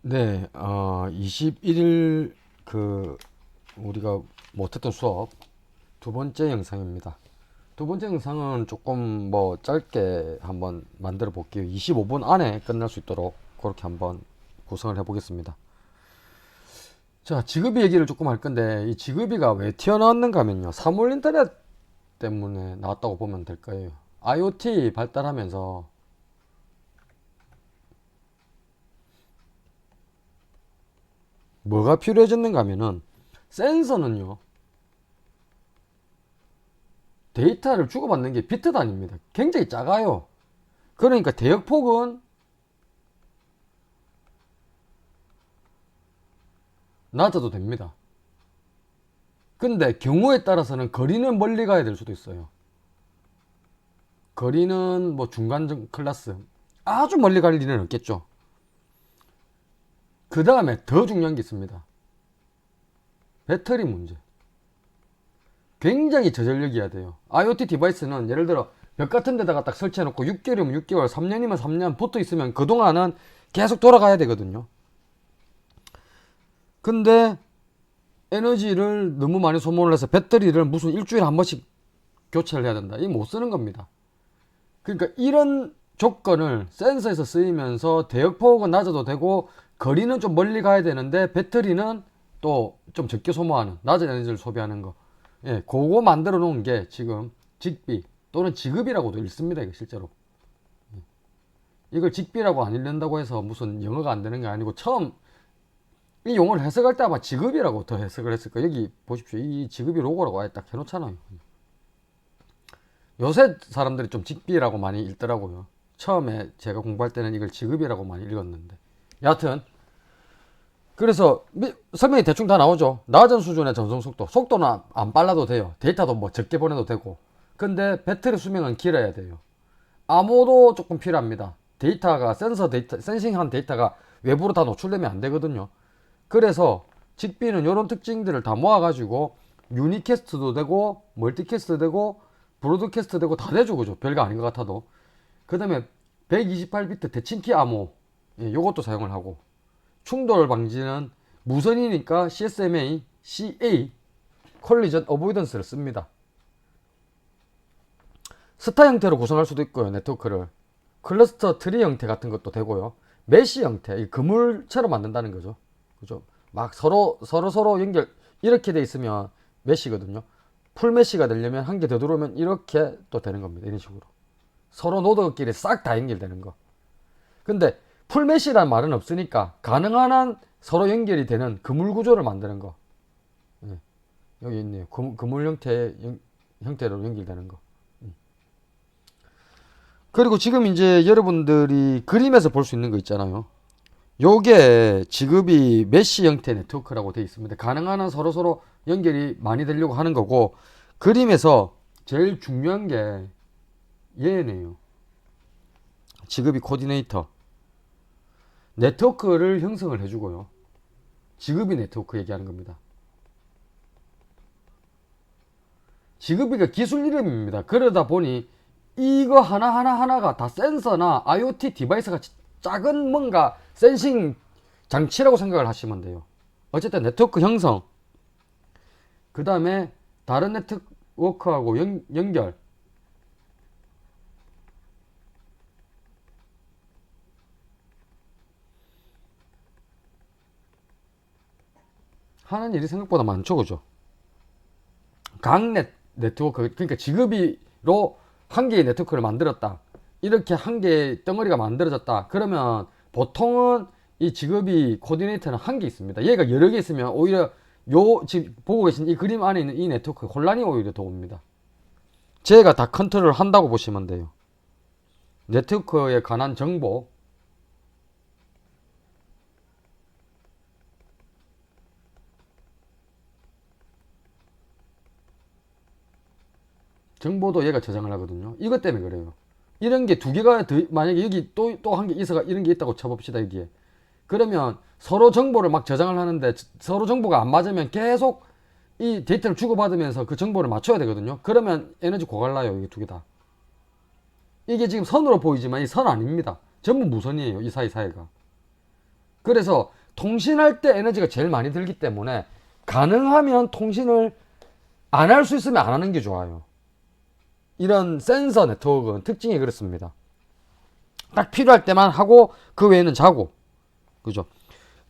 네, 21일 우리가 못했던 수업 두 번째 영상입니다. 두 번째 영상은 조금 짧게 한번 만들어 볼게요. 25분 안에 끝날 수 있도록 그렇게 한번 구성을 해 보겠습니다. 자, 지급이 얘기를 조금 할 건데, 이 지급이가 왜 튀어나왔는가 하면요. 사물 인터넷 때문에 나왔다고 보면 될 거예요. IoT 발달하면서 뭐가 필요해졌는가 하면은, 센서는요, 데이터를 주고받는 게 비트 단위입니다. 굉장히 작아요. 그러니까 대역폭은 낮아도 됩니다. 근데 경우에 따라서는 거리는 멀리 가야 될 수도 있어요. 거리는 중간 클래스. 아주 멀리 갈 일은 없겠죠. 그 다음에 더 중요한 게 있습니다. 배터리 문제. 굉장히 저전력이어야 돼요. IoT 디바이스는 예를 들어 벽 같은 데다가 딱 설치해놓고 6개월이면 6개월, 3년이면 3년 붙어 있으면 그동안은 계속 돌아가야 되거든요. 근데 에너지를 너무 많이 소모를 해서 배터리를 무슨 일주일에 한 번씩 교체를 해야 된다. 이 못 쓰는 겁니다. 그러니까 이런 조건을 센서에서 쓰이면서 대역폭은 낮아도 되고 거리는 좀 멀리 가야 되는데 배터리는 또 좀 적게 소모하는 낮은 에너지를 소비하는 거. 예, 그거 만들어 놓은 게 지금 직비 또는 지급이라고도 읽습니다. 이게 실제로. 이걸 직비라고 안 읽는다고 해서 무슨 영어가 안 되는 게 아니고 처음 이 용어를 해석할 때 아마 지급이라고 더 해석을 했을 거예요. 여기 보십시오. 이 지급이 로고라고 아예 딱 해놓잖아요. 요새 사람들이 좀 직비라고 많이 읽더라고요. 처음에 제가 공부할 때는 이걸 지급이라고 많이 읽었는데. 여하튼 그래서 설명이 대충 다 나오죠. 낮은 수준의 전송 속도. 속도는 안 빨라도 돼요. 데이터도 적게 보내도 되고. 근데 배터리 수명은 길어야 돼요. 암호도 조금 필요합니다. 데이터가 센싱한 데이터가 외부로 다 노출되면 안 되거든요. 그래서 직비는 이런 특징들을 다 모아가지고 유니캐스트도 되고 멀티캐스트 되고 브로드캐스트 되고 다 되죠. 그죠? 별거 아닌 것 같아도. 그 다음에 128비트 대칭키 암호, 요것도 사용을 하고, 충돌 방지는 무선이니까 CSMA, CA, 콜리전 어보이던스를 씁니다. 스타 형태로 구성할 수도 있고요. 네트워크를 클러스터 트리 형태 같은 것도 되고요. 메시 형태, 그물처럼 만든다는 거죠. 그죠? 막 서로 연결 이렇게 돼 있으면 메시거든요. 풀 메시가 되려면 한 개 더 들어오면 이렇게 또 되는 겁니다. 이런 식으로 서로 노드끼리 싹 다 연결되는 거. 근데 풀 메시란 말은 없으니까 가능한 한 서로 연결이 되는 그물 구조를 만드는 거. 예, 여기 있네요. 그물 형태로 연결되는 거. 그리고 지금 이제 여러분들이 그림에서 볼 수 있는 거 있잖아요. 요게 지급이 메시 형태 네트워크라고 되어 있습니다. 가능한 한 서로 연결이 많이 되려고 하는 거고, 그림에서 제일 중요한 게 얘네요. 지급이 코디네이터. 네트워크를 형성을 해주고요. 지급이 네트워크 얘기하는 겁니다. 지급이가 기술 이름입니다. 그러다 보니 이거 하나가 다 센서나 IoT 디바이스가 작은 뭔가 센싱 장치라고 생각을 하시면 돼요. 어쨌든 네트워크 형성, 그 다음에 다른 네트워크하고 연결, 하는 일이 생각보다 많죠. 그죠? 네트워크, 그러니까 지급이로 한 개의 네트워크를 만들었다. 이렇게 한 개의 덩어리가 만들어졌다. 그러면 보통은 이 지급이 코디네이터는 한 개 있습니다. 얘가 여러 개 있으면 오히려 지금 보고 계신 이 그림 안에 있는 이 네트워크 혼란이 오히려 더 옵니다. 제가 다 컨트롤을 한다고 보시면 돼요. 네트워크에 관한 정보도 얘가 저장을 하거든요. 이것 때문에 그래요. 이런 게 두 개가 만약에 여기 또 한 개 있어가 이런 게 있다고 쳐봅시다. 여기에 그러면 서로 정보를 막 저장을 하는데 서로 정보가 안 맞으면 계속 이 데이터를 주고받으면서 그 정보를 맞춰야 되거든요. 그러면 에너지 고갈나요. 이게 두 개 다. 이게 지금 선으로 보이지만 이 선 아닙니다. 전부 무선이에요. 이 사이가. 그래서 통신할 때 에너지가 제일 많이 들기 때문에 가능하면 통신을 안 할 수 있으면 안 하는 게 좋아요. 이런 센서 네트워크는 특징이 그렇습니다. 딱 필요할 때만 하고 그 외에는 자고. 그죠?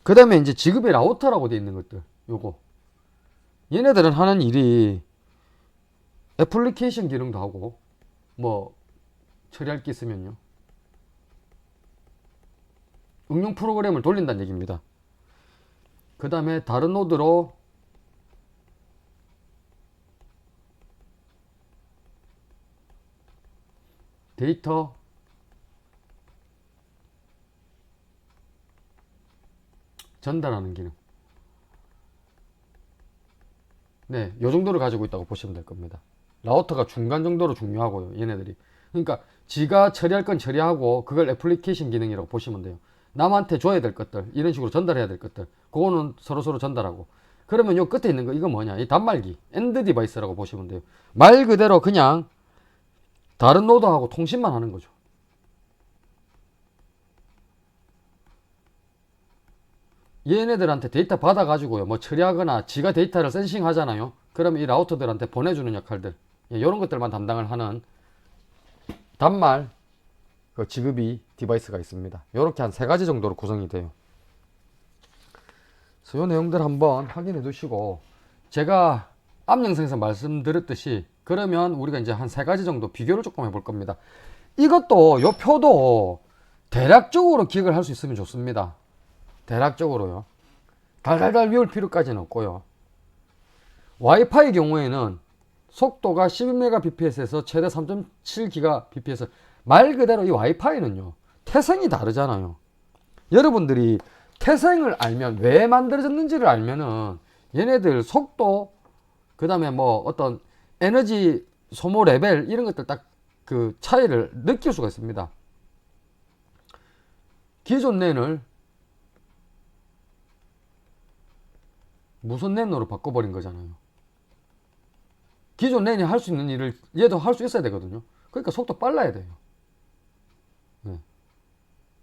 그 다음에 이제 지급의 라우터라고 되어 있는 것들. 요거. 얘네들은 하는 일이 애플리케이션 기능도 하고 뭐 처리할 게 있으면요. 응용 프로그램을 돌린다는 얘기입니다. 그 다음에 다른 노드로 데이터 전달하는 기능. 네, 요 정도를 가지고 있다고 보시면 될 겁니다. 라우터가 중간 정도로 중요하고요, 얘네들이. 그러니까 지가 처리할 건 처리하고 그걸 애플리케이션 기능이라고 보시면 돼요. 남한테 줘야 될 것들, 이런 식으로 전달해야 될 것들, 그거는 서로서로 전달하고. 그러면 요 끝에 있는 거, 이거 뭐냐? 이 단말기, 엔드 디바이스라고 보시면 돼요. 말 그대로 그냥 다른 노드하고 통신만 하는 거죠. 얘네들한테 데이터 받아가지고요, 뭐 처리하거나 지가 데이터를 센싱 하잖아요. 그러면 이 라우터들한테 보내주는 역할들, 이런 것들만 담당을 하는 단말 그 지급이 디바이스가 있습니다. 이렇게 한 3가지 정도로 구성이 돼요. 그래서 이 내용들 한번 확인해 두시고, 제가 앞 영상에서 말씀드렸듯이 그러면 우리가 이제 한 3가지 정도 비교를 조금 해볼 겁니다. 이것도 요 표도 대략적으로 기억을 할 수 있으면 좋습니다. 대략적으로요. 달달달 외울 필요까지는 없고요. 와이파이 경우에는 속도가 12Mbps에서 최대 3.7GBps. 말 그대로 이 와이파이는요, 태생이 다르잖아요. 여러분들이 태생을 알면, 왜 만들어졌는지를 알면은 얘네들 속도, 그 다음에 뭐 어떤 에너지 소모 레벨, 이런 것들 딱 그 차이를 느낄 수가 있습니다. 기존 랜을 무선 랜으로 바꿔버린 거잖아요. 기존 랜이 할 수 있는 일을 얘도 할 수 있어야 되거든요. 그러니까 속도 빨라야 돼요. 네.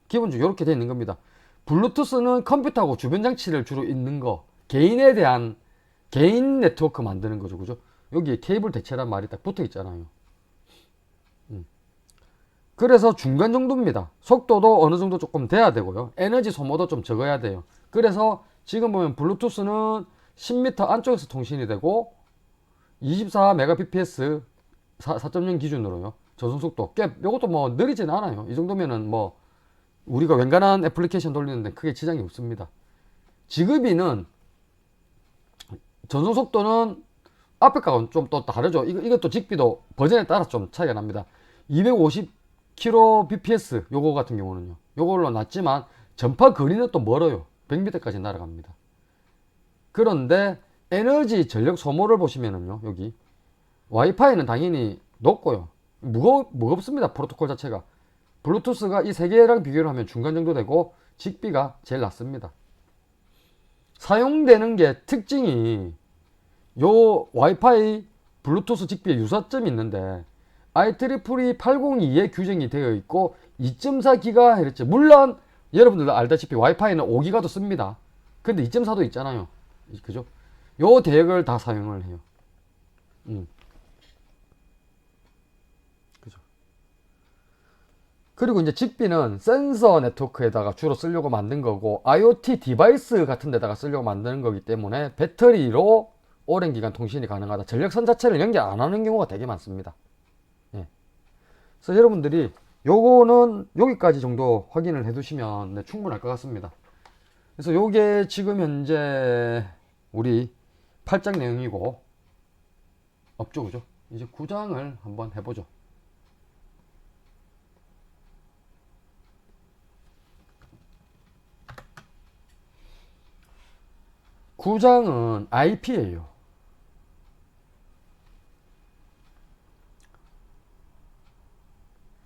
기본적으로 이렇게 되어 있는 겁니다. 블루투스는 컴퓨터하고 주변 장치를 주로 있는 거, 개인에 대한 개인 네트워크 만드는 거죠. 그죠? 여기에 케이블 대체란 말이 딱 붙어 있잖아요. 그래서 중간 정도입니다. 속도도 어느 정도 조금 돼야 되고요. 에너지 소모도 좀 적어야 돼요. 그래서 지금 보면 블루투스는 10m 안쪽에서 통신이 되고 24Mbps 4.0 기준으로요. 전송 속도 꽤, 요것도 뭐 느리진 않아요. 이 정도면은 뭐 우리가 웬간한 애플리케이션 돌리는데 크게 지장이 없습니다. 지급이는 전송 속도는 앞에 거하고는 좀 또 다르죠. 이것도 직비도 버전에 따라 좀 차이가 납니다. 250kbps 요거 같은 경우는요, 요걸로 낮지만 전파 거리는 또 멀어요. 100m까지 날아갑니다. 그런데 에너지 전력 소모를 보시면은요, 여기 와이파이는 당연히 높고요. 무겁습니다. 프로토콜 자체가. 블루투스가 이 세 개랑 비교를 하면 중간 정도 되고, 직비가 제일 낮습니다. 사용되는 게 특징이 요 와이파이 블루투스 직비의 유사점이 있는데 IEEE 802에 규정이 되어 있고 2.4GHz, 물론 여러분들도 알다시피 와이파이는 5GHz도 씁니다. 근데 2.4도 있잖아요. 그죠? 요 대역을 다 사용을 해요. 그죠? 그리고 이제 직비는 센서 네트워크에다가 주로 쓰려고 만든 거고, IoT 디바이스 같은 데다가 쓰려고 만드는 거기 때문에 배터리로 오랜 기간 통신이 가능하다. 전력선 자체를 연결 안 하는 경우가 되게 많습니다. 예. 그래서 여러분들이 요거는 여기까지 정도 확인을 해 두시면 네, 충분할 것 같습니다. 그래서 요게 지금 현재 우리 8장 내용이고, 없죠, 그죠? 이제 9장을 한번 해보죠. 9장은 IP예요.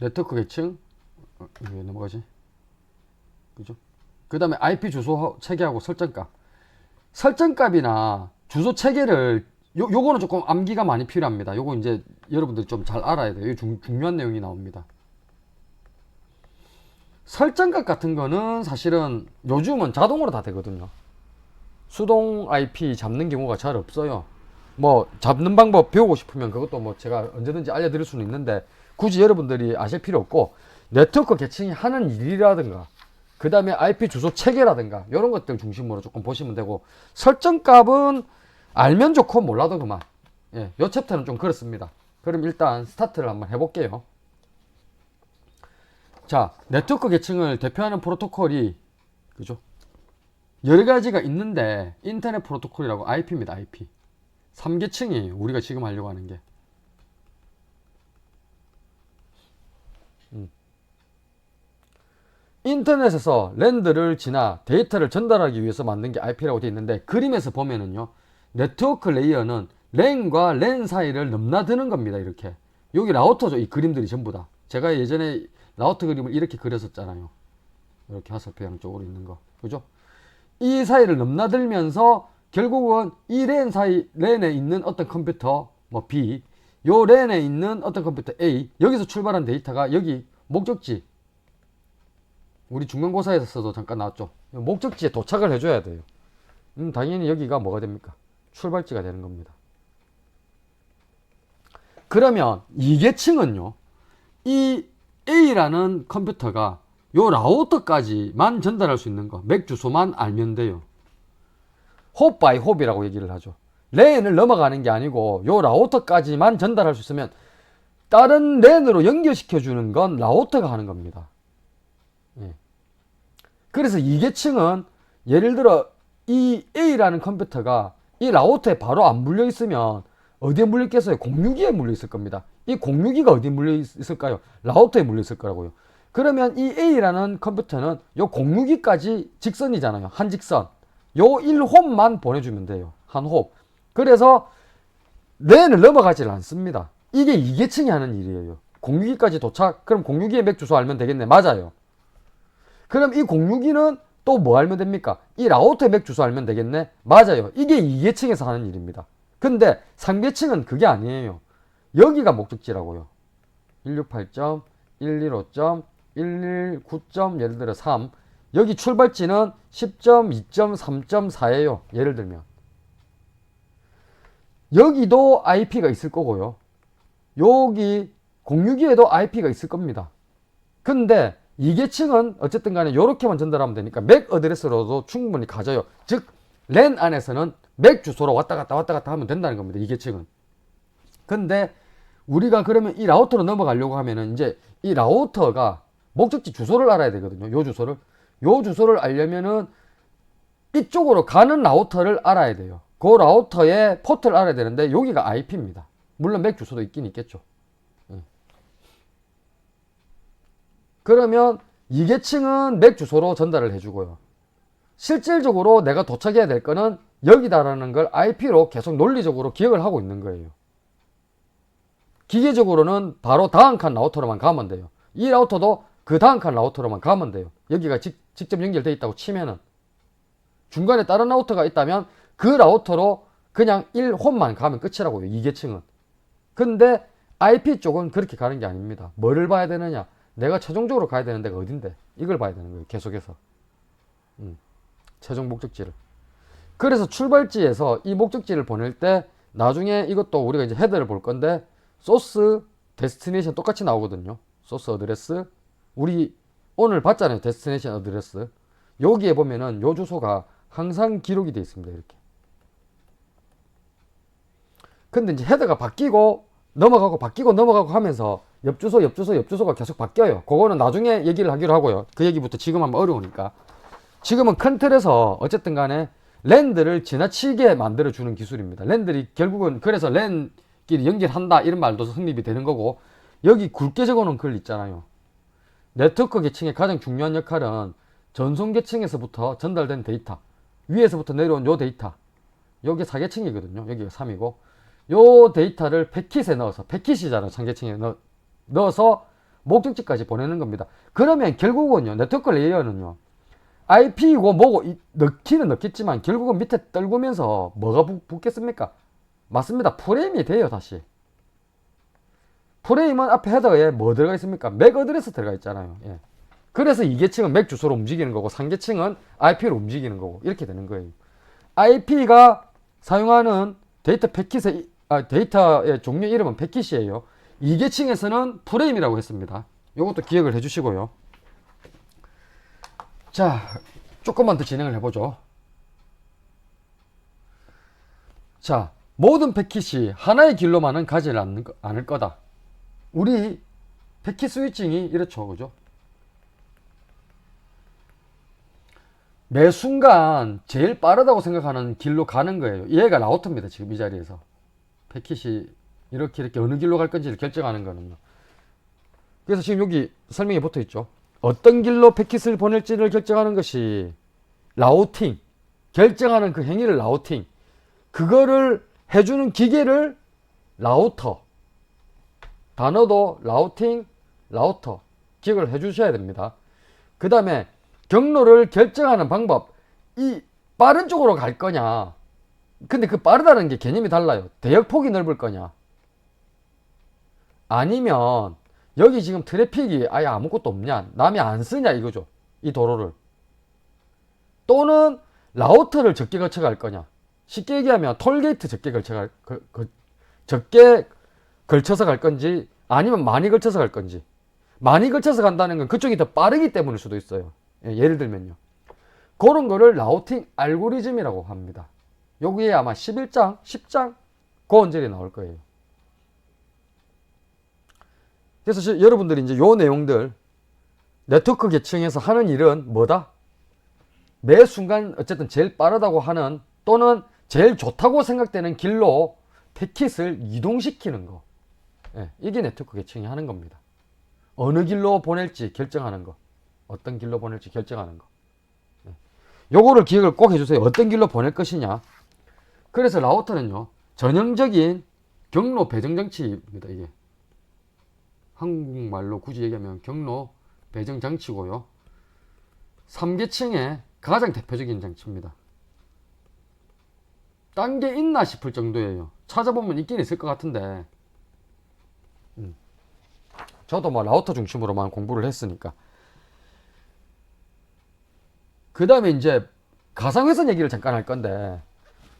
네트워크 계층, 왜 넘어가지? 그죠? 그 다음에 IP 주소 체계하고 설정값. 설정값이나 주소 체계를 요거는 조금 암기가 많이 필요합니다. 요거 이제 여러분들 좀 잘 알아야 돼요. 중요한 내용이 나옵니다. 설정값 같은 거는 사실은 요즘은 자동으로 다 되거든요. 수동 IP 잡는 경우가 잘 없어요. 뭐 잡는 방법 배우고 싶으면 그것도 뭐 제가 언제든지 알려드릴 수는 있는데 굳이 여러분들이 아실 필요 없고, 네트워크 계층이 하는 일이라든가 그 다음에 IP 주소 체계라든가 이런 것들 중심으로 조금 보시면 되고, 설정값은 알면 좋고 몰라도 그만. 예, 요 챕터는 좀 그렇습니다. 그럼 일단 스타트를 한번 해볼게요. 자, 네트워크 계층을 대표하는 프로토콜이 그죠? 여러 가지가 있는데 인터넷 프로토콜이라고 IP입니다. IP. 3계층이에요. 우리가 지금 하려고 하는 게. 인터넷에서 랜드를 지나 데이터를 전달하기 위해서 만든 게 IP라고 되어 있는데, 그림에서 보면은요, 네트워크 레이어는 랜과 랜 사이를 넘나드는 겁니다. 이렇게. 여기 라우터죠. 이 그림들이 전부 다. 제가 예전에 라우터 그림을 이렇게 그렸었잖아요. 이렇게 화살표 양쪽으로 있는 거. 그죠? 이 사이를 넘나들면서 결국은 이 랜 사이, 랜에 있는 어떤 컴퓨터, 뭐 B, 요 랜에 있는 어떤 컴퓨터 A, 여기서 출발한 데이터가 여기 목적지, 우리 중간고사에서도 잠깐 나왔죠. 목적지에 도착을 해줘야 돼요. 당연히 여기가 뭐가 됩니까? 출발지가 되는 겁니다. 그러면 2계층은요, 이 A라는 컴퓨터가 요 라우터까지만 전달할 수 있는 거, 맥 주소만 알면 돼요. 홉 바이 홉이라고 얘기를 하죠. 랜을 넘어가는 게 아니고 요 라우터까지만 전달할 수 있으면 다른 랜으로 연결시켜 주는 건 라우터가 하는 겁니다. 예. 그래서 2계층은 예를 들어 이 A라는 컴퓨터가 이 라우터에 바로 안 물려 있으면 어디에 물려 있겠어요? 062에 물려 있을 겁니다. 이 062가 어디에 물려 있을까요? 라우터에 물려 있을 거라고요. 그러면 이 A라는 컴퓨터는 요 062까지 직선이잖아요. 한 직선. 요 1홉만 보내주면 돼요. 한 홉. 그래서 랜을 넘어가질 않습니다. 이게 2계층이 하는 일이에요. 062까지 도착. 그럼 062의 맥 주소 알면 되겠네. 맞아요. 그럼 이 062는 또 뭐 알면 됩니까? 이 라우터의 맥 주소 알면 되겠네. 맞아요. 이게 2계층에서 하는 일입니다. 근데 3계층은 그게 아니에요. 여기가 목적지라고요. 168.115.119. 예를 들어 3. 여기 출발지는 10.2.3.4예요. 예를 들면 여기도 IP가 있을 거고요. 여기 062에도 IP가 있을 겁니다. 근데 2계층은 어쨌든 간에 이렇게만 전달하면 되니까 맥 어드레스로도 충분히 가져요. 즉 랜 안에서는 맥 주소로 왔다 갔다 하면 된다는 겁니다. 2계층은. 근데 우리가 그러면 이 라우터로 넘어가려고 하면은 이제 이 라우터가 목적지 주소를 알아야 되거든요. 요 주소를 알려면은 이쪽으로 가는 라우터를 알아야 돼요. 그 라우터의 포트를 알아야 되는데 여기가 IP입니다. 물론 맥 주소도 있긴 있겠죠. 그러면 2계층은 맥 주소로 전달을 해주고요. 실질적으로 내가 도착해야 될 거는 여기다라는 걸 IP로 계속 논리적으로 기억을 하고 있는 거예요. 기계적으로는 바로 다음 칸 라우터로만 가면 돼요. 이 라우터도 그 다음 칸 라우터로만 가면 돼요. 여기가 직접 연결되어 있다고 치면은, 중간에 다른 라우터가 있다면 그 라우터로 그냥 1홈만 가면 끝이라고요. 2계층은. 근데 IP 쪽은 그렇게 가는 게 아닙니다. 뭐를 봐야 되느냐? 내가 최종적으로 가야 되는 데가 어딘데? 이걸 봐야 되는 거예요. 계속해서. 최종 목적지를. 그래서 출발지에서 이 목적지를 보낼 때 나중에 이것도 우리가 이제 헤더를 볼 건데, 소스, 데스티네이션 똑같이 나오거든요. 소스 어드레스. 우리 오늘 봤잖아요. 데스티네이션 어드레스. 여기에 보면은 요 주소가 항상 기록이 되어 있습니다. 이렇게. 근데 이제 헤더가 바뀌고 넘어가고 하면서 옆주소가 계속 바뀌어요. 그거는 나중에 얘기를 하기로 하고요. 그 얘기부터 지금 하면 어려우니까. 지금은 큰 틀에서 어쨌든 간에 랜들을 지나치게 만들어주는 기술입니다. 랜들이 결국은 그래서 랜끼리 연결한다 이런 말도 성립이 되는 거고, 여기 굵게 적어놓은 글 있잖아요. 네트워크 계층의 가장 중요한 역할은 전송 계층에서부터 전달된 데이터, 위에서부터 내려온 요 데이터, 여기 4계층이거든요. 여기가 3이고 요 데이터를 패킷에 넣어서, 패킷이잖아요. 3계층에 넣어서 목적지까지 보내는 겁니다. 그러면 결국은요, 네트워크 레이어는요, IP고 뭐고 넣기는 넣겠지만 결국은 밑에 떨구면서 뭐가 붙겠습니까? 맞습니다. 프레임이 돼요. 다시 프레임은 앞에 헤더에 뭐 들어가 있습니까? 맥 어드레스 들어가 있잖아요. 예. 그래서 2계층은 맥 주소로 움직이는 거고 3계층은 IP로 움직이는 거고 이렇게 되는 거예요. IP가 사용하는 데이터의 종류 이름은 패킷이에요. 2계층에서는 프레임이라고 했습니다. 이것도 기억을 해주시고요. 자, 조금만 더 진행을 해보죠. 자, 모든 패킷이 하나의 길로만은 가지 않을 거다. 우리 패킷 스위칭이 이렇죠, 그죠? 매 순간 제일 빠르다고 생각하는 길로 가는 거예요. 얘가 라우터입니다, 지금 이 자리에서. 패킷이 이렇게 어느 길로 갈 건지를 결정하는 거는요. 그래서 지금 여기 설명이 붙어 있죠. 어떤 길로 패킷을 보낼지를 결정하는 것이 라우팅, 결정하는 그 행위를 라우팅, 그거를 해주는 기계를 라우터, 단어도 라우팅, 라우터 기억을 해주셔야 됩니다. 그 다음에 경로를 결정하는 방법, 이 빠른 쪽으로 갈 거냐, 근데 그 빠르다는 게 개념이 달라요. 대역폭이 넓을 거냐, 아니면 여기 지금 트래픽이 아예 아무것도 없냐, 남이 안 쓰냐 이거죠, 이 도로를. 또는 라우터를 적게 거쳐갈 거냐, 쉽게 얘기하면 톨게이트 적게 걸쳐서 갈 건지, 아니면 많이 걸쳐서 갈 건지. 많이 걸쳐서 간다는 건 그쪽이 더 빠르기 때문일 수도 있어요. 예를 들면요, 그런 거를 라우팅 알고리즘이라고 합니다. 여기에 아마 11장, 10장 그 언저리 나올 거예요. 그래서 여러분들이 이제 요 내용들, 네트워크 계층에서 하는 일은 뭐다? 매 순간 어쨌든 제일 빠르다고 하는, 또는 제일 좋다고 생각되는 길로 패킷을 이동시키는 거. 이게 네트워크 계층이 하는 겁니다. 어느 길로 보낼지 결정하는 거, 어떤 길로 보낼지 결정하는 거. 요거를 기억을 꼭 해주세요. 어떤 길로 보낼 것이냐. 그래서 라우터는요, 전형적인 경로 배정 장치입니다. 이게 한국말로 굳이 얘기하면 경로 배정 장치고요, 3계층의 가장 대표적인 장치입니다. 딴 게 있나 싶을 정도예요. 찾아보면 있긴 있을 것 같은데, 저도 뭐 라우터 중심으로만 공부를 했으니까. 그 다음에 이제 가상회선 얘기를 잠깐 할 건데,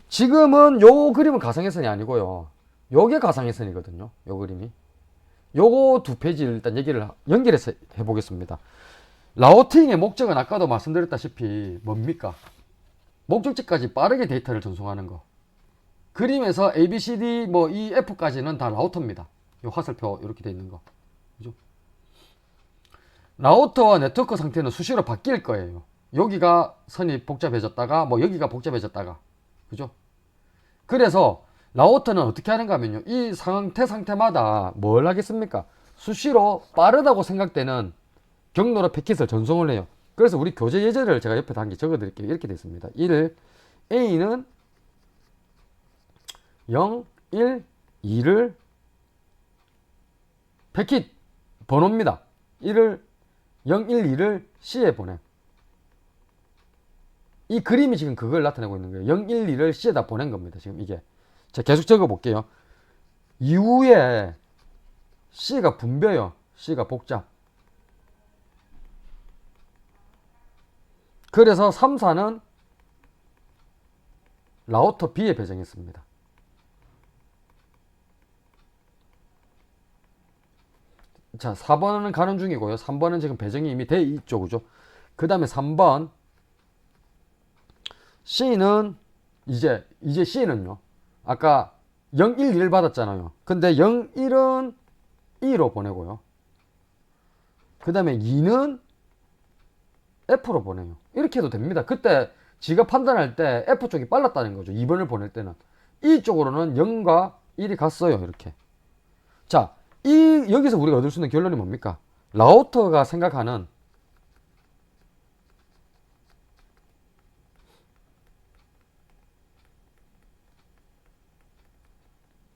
지금은 요 그림은 가상회선이 아니고요, 요게 가상회선이거든요. 요 그림이. 요거 두 페이지를 일단 얘기를 연결해서 해보겠습니다. 라우팅의 목적은 아까도 말씀드렸다시피 뭡니까? 목적지까지 빠르게 데이터를 전송하는 거. 그림에서 ABCD 뭐 E, F까지는 다 라우터입니다. 요 화살표 이렇게 돼 있는 거. 그죠? 라우터와 네트워크 상태는 수시로 바뀔 거예요. 여기가 선이 복잡해졌다가 뭐 여기가 복잡해졌다가. 그죠? 그래서 라우터는 어떻게 하는가 하면요, 이 상태마다 뭘 하겠습니까? 수시로 빠르다고 생각되는 경로로 패킷을 전송을 해요. 그래서 우리 교재 예제를 제가 옆에 단계 적어 드릴게요. 이렇게 되어 있습니다. 1, A는 0, 1, 2를 패킷 번호입니다. 1을 0, 1, 2를 C에 보내. 이 그림이 지금 그걸 나타내고 있는 거예요. 0, 1, 2를 C에다 보낸 겁니다. 지금 이게. 자, 계속 적어 볼게요. 이후에 C가 분배요. C가 복잡. 그래서 3, 4는 라우터 B에 배정했습니다. 자, 4번은 가는 중이고요. 3번은 지금 배정이 이미 돼 있죠. 그죠? 그 다음에 3번 C는 이제 C는요, 아까 0, 1, 2를 받았잖아요. 근데 0, 1은 E로 보내고요. 그 다음에 2는 F로 보내요. 이렇게 해도 됩니다. 그때 지가 판단할 때 F 쪽이 빨랐다는 거죠. 2번을 보낼 때는. E 쪽으로는 0과 1이 갔어요. 이렇게. 자, 여기서 우리가 얻을 수 있는 결론이 뭡니까? 라우터가 생각하는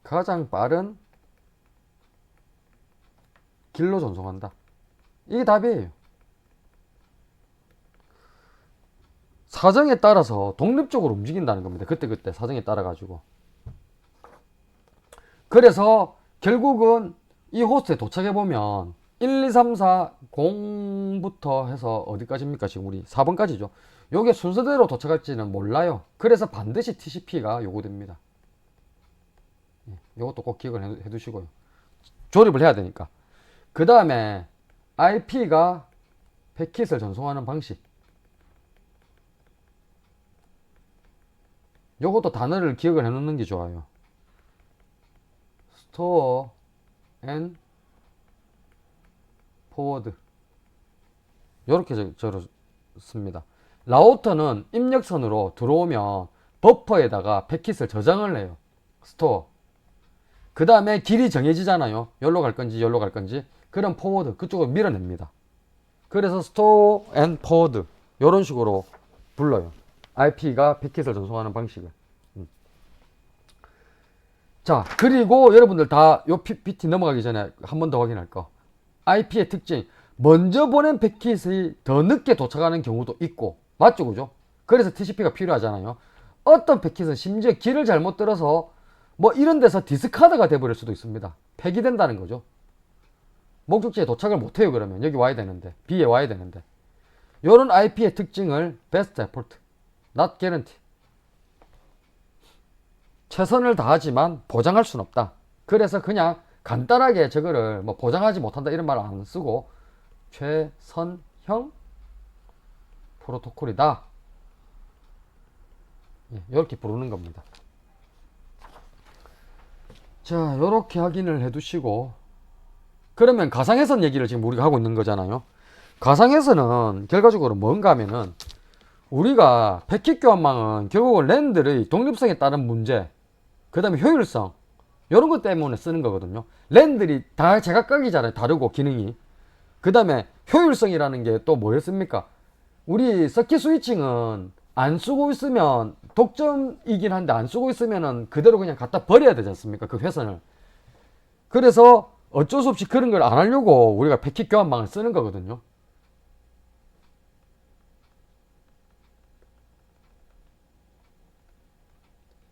가장 빠른 길로 전송한다. 이게 답이에요. 사정에 따라서 독립적으로 움직인다는 겁니다. 그때 사정에 따라 가지고. 그래서 결국은 이 호스트에 도착해 보면 1, 2, 3, 4, 0부터 해서 어디까지입니까? 지금 우리 4번까지죠. 요게 순서대로 도착할지는 몰라요. 그래서 반드시 TCP가 요구됩니다. 요것도 꼭 기억을 해두시고요. 조립을 해야 되니까. 그 다음에 IP가 패킷을 전송하는 방식. 요것도 단어를 기억을 해 놓는 게 좋아요. 스토어 앤 포워드. 요렇게 적습니다. 라우터는 입력선으로 들어오면 버퍼에다가 패킷을 저장을 해요. 스토어. 그 다음에 길이 정해지잖아요. 여기로 갈 건지 여기로 갈 건지. 그럼 포워드 그쪽으로 밀어냅니다. 그래서 스토어 앤 포워드 요런 식으로 불러요. IP가 패킷을 전송하는 방식을. 자, 그리고 여러분들 다 요 PT 넘어가기 전에 한 번 더 확인할 거. IP의 특징. 먼저 보낸 패킷이 더 늦게 도착하는 경우도 있고, 맞죠, 그죠? 그래서 TCP가 필요하잖아요. 어떤 패킷은 심지어 길을 잘못 들어서 뭐 이런 데서 디스카드가 돼버릴 수도 있습니다. 폐기된다는 거죠. 목적지에 도착을 못해요. 그러면 여기 와야 되는데, B에 와야 되는데, 요런 IP의 특징을 best effort, not guarantee, 최선을 다하지만 보장할 수는 없다. 그래서 그냥 간단하게 저거를 뭐 보장하지 못한다 이런 말 안 쓰고 최선형 프로토콜이다. 이렇게 부르는 겁니다. 자, 요렇게 확인을 해 두시고, 그러면 가상회선 얘기를 지금 우리가 하고 있는 거잖아요. 가상회선은 결과적으로 뭔가 하면은, 우리가 패킷 교환망은 결국은 랜들의 독립성에 따른 문제, 그 다음에 효율성, 이런 것 때문에 쓰는 거거든요. 랜들이 다 제각각이잖아요. 다르고 기능이. 그 다음에 효율성이라는 게 또 뭐였습니까? 우리 서킷 스위칭은 안 쓰고 있으면 독점이긴 한데 안 쓰고 있으면은 그대로 그냥 갖다 버려야 되지 않습니까? 그 회선을. 그래서 어쩔 수 없이 그런 걸 안 하려고 우리가 패킷 교환망을 쓰는 거거든요.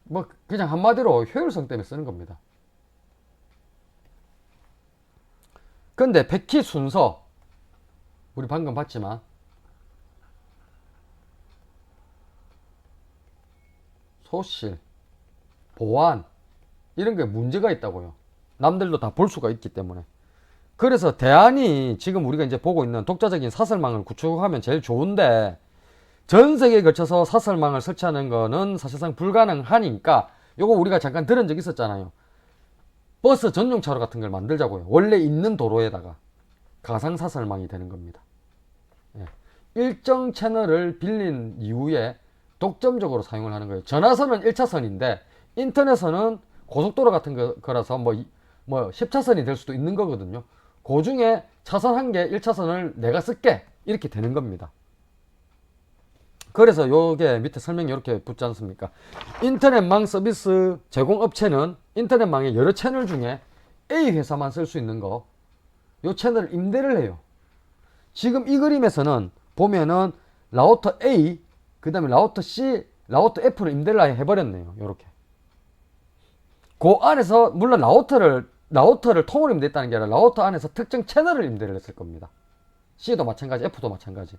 뭐 그냥 한마디로 효율성 때문에 쓰는 겁니다. 근데 패킷 순서 우리 방금 봤지만 소실, 보안 이런 게 문제가 있다고요. 남들도 다 볼 수가 있기 때문에. 그래서 대안이 지금 우리가 이제 보고 있는 독자적인 사설망을 구축하면 제일 좋은데, 전 세계에 걸쳐서 사설망을 설치하는 거는 사실상 불가능하니까 요거 우리가 잠깐 들은 적 있었잖아요. 버스 전용차로 같은 걸 만들자고요. 원래 있는 도로에다가 가상 사설망이 되는 겁니다. 일정 채널을 빌린 이후에 독점적으로 사용을 하는 거예요. 전화선은 1차선인데 인터넷선은 고속도로 같은 거라서 뭐 10차선이 될 수도 있는 거거든요. 그 중에 차선 한 개 1차선을 내가 쓸게 이렇게 되는 겁니다. 그래서 요게 밑에 설명이 이렇게 붙지 않습니까? 인터넷망 서비스 제공업체는 인터넷망의 여러 채널 중에 A 회사만 쓸 수 있는 거, 요 채널을 임대를 해요. 지금 이 그림에서는 보면은 라우터 A, 그 다음에 라우터 C, 라우터 F를 임대를 아예 해버렸네요. 요렇게. 그 안에서 물론 라우터를 통으로 임대했다는 게 아니라 라우터 안에서 특정 채널을 임대를 했을 겁니다. C도 마찬가지, F도 마찬가지.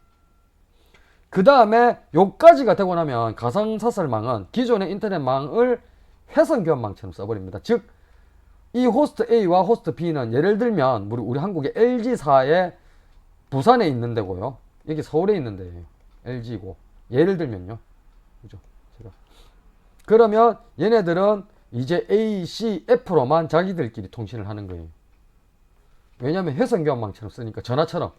그 다음에 요까지가 되고 나면 가상사설망은 기존의 인터넷망을 회선교환망처럼 써버립니다. 즉, 이 호스트 A와 호스트 B는 예를 들면 우리 한국의 LG사의 부산에 있는 데고요. 여기 서울에 있는 데예요. LG고. 예를 들면요. 그죠? 그러면 얘네들은 이제 A, C, F로만 자기들끼리 통신을 하는 거예요. 왜냐하면 회선교환망처럼 쓰니까 전화처럼.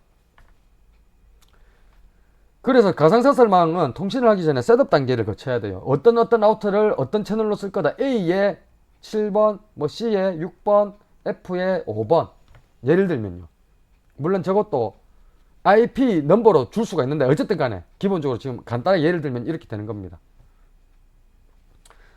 그래서 가상사설망은 통신을 하기 전에 셋업 단계를 거쳐야 돼요. 어떤 라우터를 어떤 채널로 쓸 거다. A에 7번, 뭐 C에 6번, F에 5번. 예를 들면요. 물론 저것도 IP 넘버로 줄 수가 있는데 어쨌든 간에 기본적으로 지금 간단하게 예를 들면 이렇게 되는 겁니다.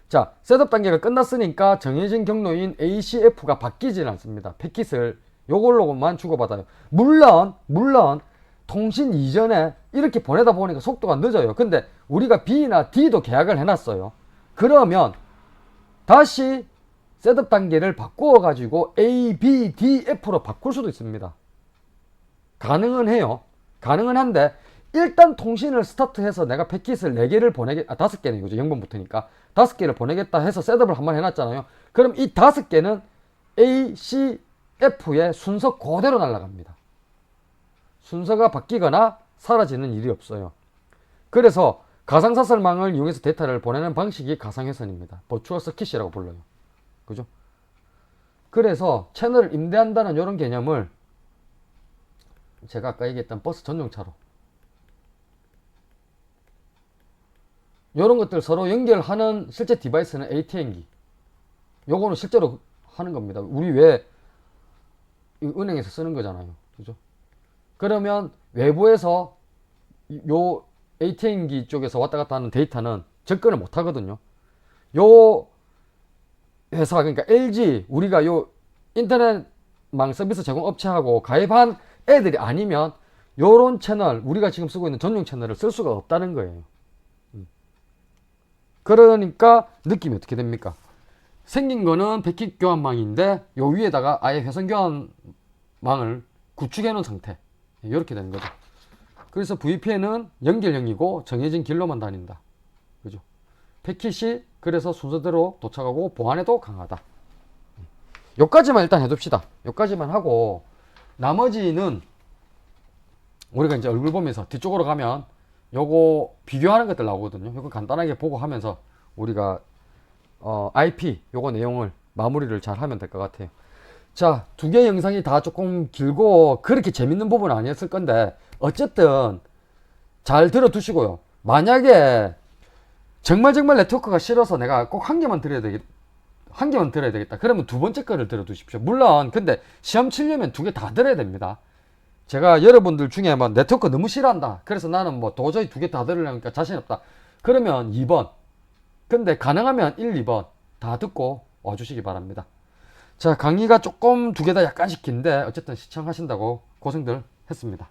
자, 셋업 단계가 끝났으니까 정해진 경로인 ACF가 바뀌지는 않습니다. 패킷을 요걸로만 주고받아요. 물론 통신 이전에 이렇게 보내다 보니까 속도가 늦어요. 근데 우리가 B나 D도 계약을 해놨어요. 그러면 다시 셋업 단계를 바꾸어 가지고 A, B, D, F로 바꿀 수도 있습니다. 가능은 해요. 가능은 한데 일단 통신을 스타트해서 내가 패킷을 4개를 보내겠, 5개네 이거죠. 0번부터니까 5개를 보내겠다 해서 셋업을 한번 해놨잖아요. 그럼 이 5개는 A, C, F의 순서 그대로 날아갑니다. 순서가 바뀌거나 사라지는 일이 없어요. 그래서 가상사설망을 이용해서 데이터를 보내는 방식이 가상회선입니다. 버추얼 서킷이라고 불러요. 그죠? 그래서 채널을 임대한다는 이런 개념을 제가 아까 얘기했던 버스 전용차로 이런 것들 서로 연결하는 실제 디바이스는 ATM기. 요거는 실제로 하는 겁니다. 우리 왜 은행에서 쓰는 거잖아요. 그죠? 그러면 외부에서 요 ATM기 쪽에서 왔다 갔다 하는 데이터는 접근을 못 하거든요. 요 회사, 그러니까 LG, 우리가 요 인터넷망 서비스 제공 업체하고 가입한 애들이 아니면 요런 채널, 우리가 지금 쓰고 있는 전용 채널을 쓸 수가 없다는 거예요. 그러니까 느낌이 어떻게 됩니까? 생긴 거는 패킷 교환망인데 요 위에다가 아예 회선 교환망을 구축해 놓은 상태. 이렇게 되는 거죠. 그래서 VPN은 연결형이고 정해진 길로만 다닌다. 그죠? 패킷이 그래서 순서대로 도착하고 보안에도 강하다. 요까지만 일단 해둡시다. 요까지만 하고 나머지는 우리가 이제 얼굴 보면서 뒤쪽으로 가면 요거 비교하는 것들 나오거든요. 요거 간단하게 보고 하면서 우리가 IP 요거 내용을 마무리를 잘 하면 될 것 같아요. 자, 2개 영상이 다 조금 길고 그렇게 재밌는 부분은 아니었을 건데 어쨌든 잘 들어두시고요. 만약에 정말 네트워크가 싫어서 내가 꼭 한 개만 들어야 되겠다. 그러면 2번째 거를 들어두십시오. 물론 근데 시험 치려면 2개 다 들어야 됩니다. 제가 여러분들 중에 뭐 네트워크 너무 싫어한다. 그래서 나는 뭐 도저히 2개 다 들으려니까 자신 없다. 그러면 2번. 근데 가능하면 1, 2번 다 듣고 와주시기 바랍니다. 자, 강의가 조금 2개 다 약간씩 긴데 어쨌든 시청하신다고 고생들 했습니다.